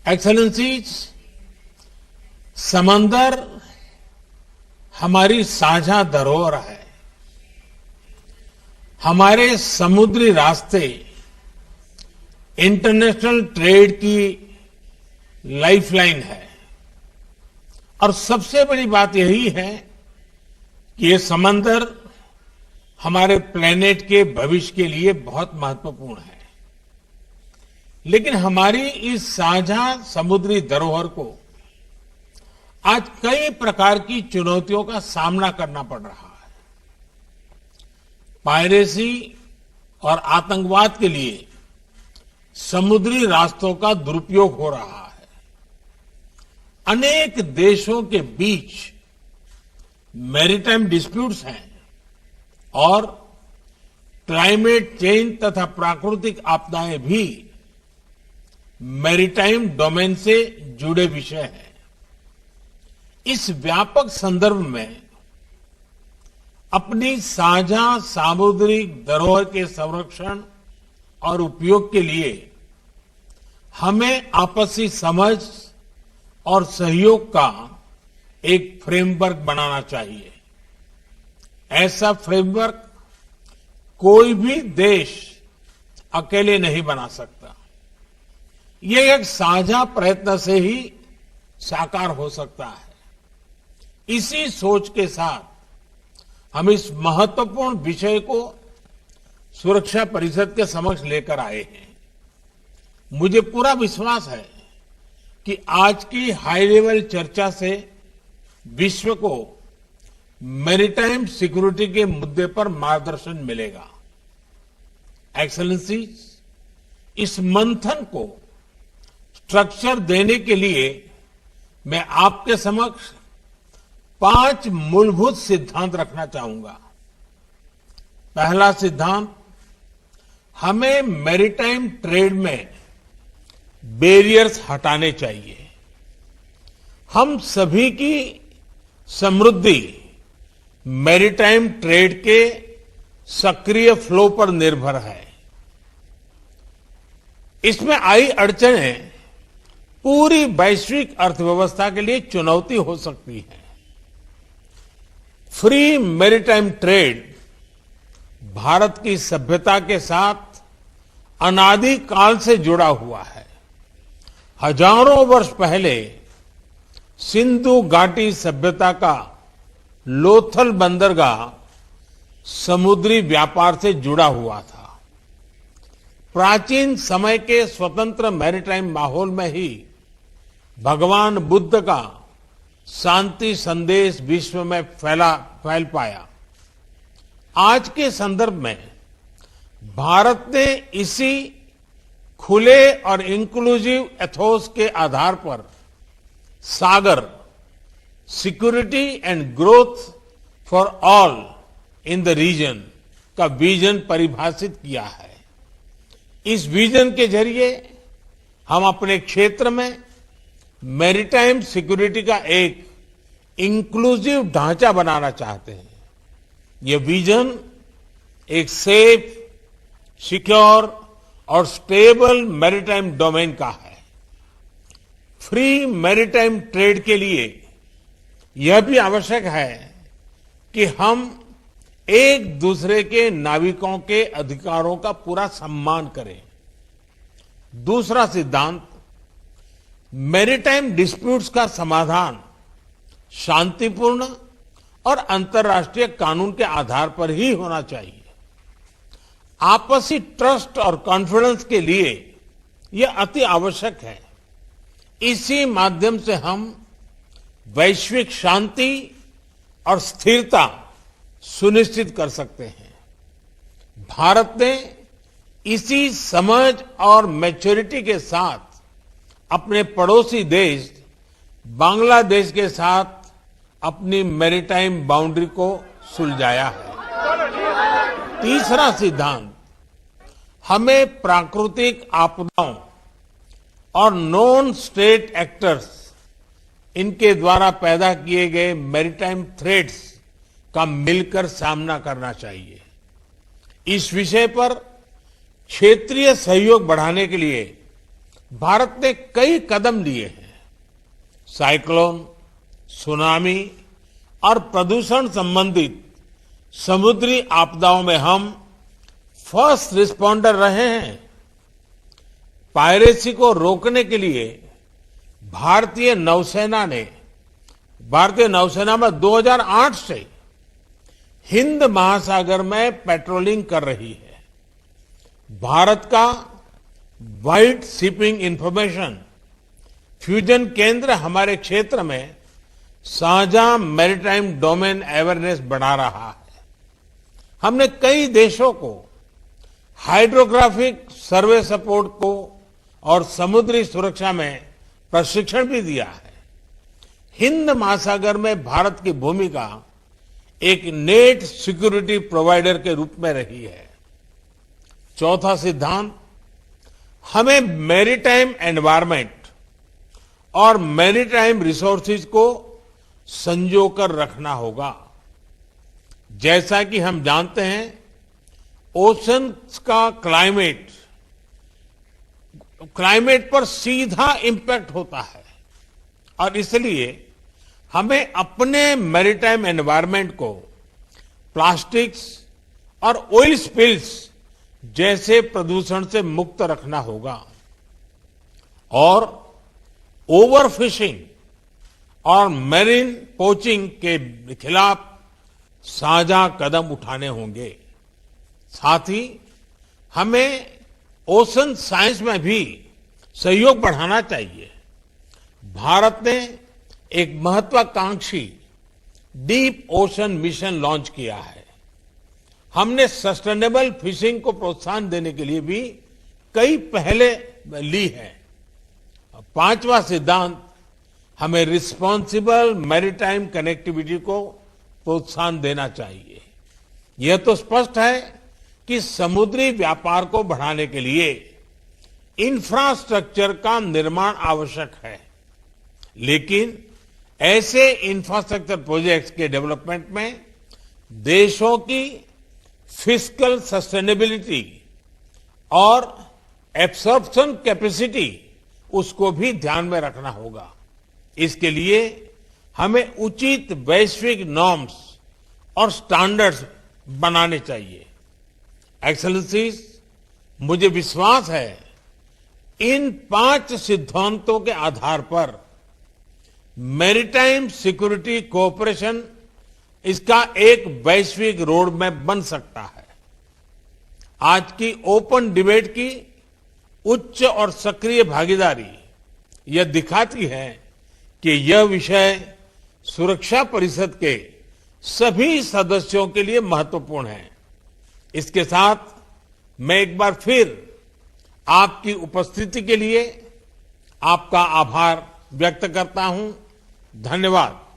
Excellencies, समंदर हमारी साझा धरोहर है। हमारे समुद्री रास्ते इंटरनेशनल ट्रेड की लाइफलाइन है और सबसे बड़ी बात यही है कि ये समंदर हमारे प्लेनेट के भविष्य के लिए बहुत महत्वपूर्ण है। लेकिन हमारी इस साझा समुद्री धरोहर को आज कई प्रकार की चुनौतियों का सामना करना पड़ रहा है। पायरेसी और आतंकवाद के लिए समुद्री रास्तों का दुरुपयोग हो रहा है। अनेक देशों के बीच मैरीटाइम डिस्प्यूट्स हैं और क्लाइमेट चेंज तथा प्राकृतिक आपदाएं भी मैरीटाइम डोमेन से जुड़े विषय हैं। इस व्यापक संदर्भ में अपनी साझा सामुद्रिक धरोहर के संरक्षण और उपयोग के लिए हमें आपसी समझ और सहयोग का एक फ्रेमवर्क बनाना चाहिए। ऐसा फ्रेमवर्क कोई भी देश अकेले नहीं बना सकता। ये एक साझा प्रयत्न से ही साकार हो सकता है। इसी सोच के साथ हम इस महत्वपूर्ण विषय को सुरक्षा परिषद के समक्ष लेकर आए हैं। मुझे पूरा विश्वास है कि आज की हाई लेवल चर्चा से विश्व को मैरीटाइम सिक्योरिटी के मुद्दे पर मार्गदर्शन मिलेगा। एक्सेलेंसीज, इस मंथन को स्ट्रक्चर देने के लिए मैं आपके समक्ष 5 मूलभूत सिद्धांत रखना चाहूंगा। पहला सिद्धांत, हमें मैरीटाइम ट्रेड में बैरियर्स हटाने चाहिए। हम सभी की समृद्धि मैरीटाइम ट्रेड के सक्रिय फ्लो पर निर्भर है। इसमें आई अड़चनें पूरी वैश्विक अर्थव्यवस्था के लिए चुनौती हो सकती है। फ्री मैरीटाइम ट्रेड भारत की सभ्यता के साथ अनादिकाल से जुड़ा हुआ है। हजारों वर्ष पहले सिंधु घाटी सभ्यता का लोथल बंदरगाह समुद्री व्यापार से जुड़ा हुआ था। प्राचीन समय के स्वतंत्र मैरीटाइम माहौल में ही भगवान बुद्ध का शांति संदेश विश्व में फैल पाया। आज के संदर्भ में भारत ने इसी खुले और इंक्लूसिव एथोस के आधार पर Sagar, security and growth for all in the region का विजन परिभाषित किया है। इस विजन के जरिए हम अपने क्षेत्र में मैरीटाइम सिक्योरिटी का एक इंक्लूसिव ढांचा बनाना चाहते हैं। ये विजन एक सेफ, सिक्योर और स्टेबल मैरीटाइम डोमेन का है। फ्री मैरीटाइम ट्रेड के लिए यह भी आवश्यक है कि हम एक दूसरे के नाविकों के अधिकारों का पूरा सम्मान करें। दूसरा सिद्धांत, मैरीटाइम डिस्प्यूट्स का समाधान शांतिपूर्ण और अंतर्राष्ट्रीय कानून के आधार पर ही होना चाहिए। आपसी ट्रस्ट और कॉन्फिडेंस के लिए यह अति आवश्यक है। इसी माध्यम से हम वैश्विक शांति और स्थिरता सुनिश्चित कर सकते हैं। भारत ने इसी समझ और मैच्योरिटी के साथ अपने पड़ोसी देश बांग्लादेश के साथ अपनी मैरीटाइम बाउंड्री को सुलझाया है। तीसरा सिद्धांत, हमें प्राकृतिक आपदाओं और नॉन स्टेट एक्टर्स, इनके द्वारा पैदा किए गए मैरीटाइम थ्रेट्स का मिलकर सामना करना चाहिए। इस विषय पर क्षेत्रीय सहयोग बढ़ाने के लिए भारत ने कई कदम लिए हैं। साइक्लोन, सुनामी और प्रदूषण संबंधित समुद्री आपदाओं में हम फर्स्ट रिस्पॉन्डर रहे हैं। पायरेसी को रोकने के लिए भारतीय नौसेना में 2008 से हिंद महासागर में पेट्रोलिंग कर रही है। भारत का वाइड शिपिंग इंफॉर्मेशन फ्यूजन केंद्र हमारे क्षेत्र में साझा मैरीटाइम डोमेन अवेयरनेस बढ़ा रहा है। हमने कई देशों को हाइड्रोग्राफिक सर्वे सपोर्ट को और समुद्री सुरक्षा में प्रशिक्षण भी दिया है। हिंद महासागर में भारत की भूमिका एक नेट सिक्योरिटी प्रोवाइडर के रूप में रही है। चौथा सिद्धांत, हमें मैरीटाइम एनवायरनमेंट और मैरीटाइम रिसोर्सेज को संजोकर रखना होगा। जैसा कि हम जानते हैं, ओशन का क्लाइमेट पर सीधा इंपैक्ट होता है और इसलिए हमें अपने मैरीटाइम एनवायरनमेंट को प्लास्टिक्स और ऑयल स्पिल्स जैसे प्रदूषण से मुक्त रखना होगा और ओवरफिशिंग और मैरीन पोचिंग के खिलाफ साझा कदम उठाने होंगे। साथ ही हमें ओशन साइंस में भी सहयोग बढ़ाना चाहिए। भारत ने एक महत्वाकांक्षी डीप ओशन मिशन लॉन्च किया है। हमने सस्टेनेबल फिशिंग को प्रोत्साहन देने के लिए भी कई पहले ली है। पांचवा सिद्धांत, हमें रिस्पॉन्सिबल मैरीटाइम कनेक्टिविटी को प्रोत्साहन देना चाहिए। यह तो स्पष्ट है कि समुद्री व्यापार को बढ़ाने के लिए इंफ्रास्ट्रक्चर का निर्माण आवश्यक है, लेकिन ऐसे इंफ्रास्ट्रक्चर प्रोजेक्ट्स के डेवलपमेंट में देशों की फिस्कल सस्टेनेबिलिटी और एब्सॉर्प्शन कैपेसिटी उसको भी ध्यान में रखना होगा। इसके लिए हमें उचित वैश्विक नॉर्म्स और स्टैंडर्ड्स बनाने चाहिए। एक्सेलेंसीज, मुझे विश्वास है इन 5 सिद्धांतों के आधार पर मैरीटाइम सिक्योरिटी कोऑपरेशन इसका एक वैश्विक रोड मैप बन सकता है। आज की ओपन डिबेट की उच्च और सक्रिय भागीदारी यह दिखाती है कि यह विषय सुरक्षा परिषद के सभी सदस्यों के लिए महत्वपूर्ण है। इसके साथ मैं एक बार फिर आपकी उपस्थिति के लिए आपका आभार व्यक्त करता हूं। धन्यवाद।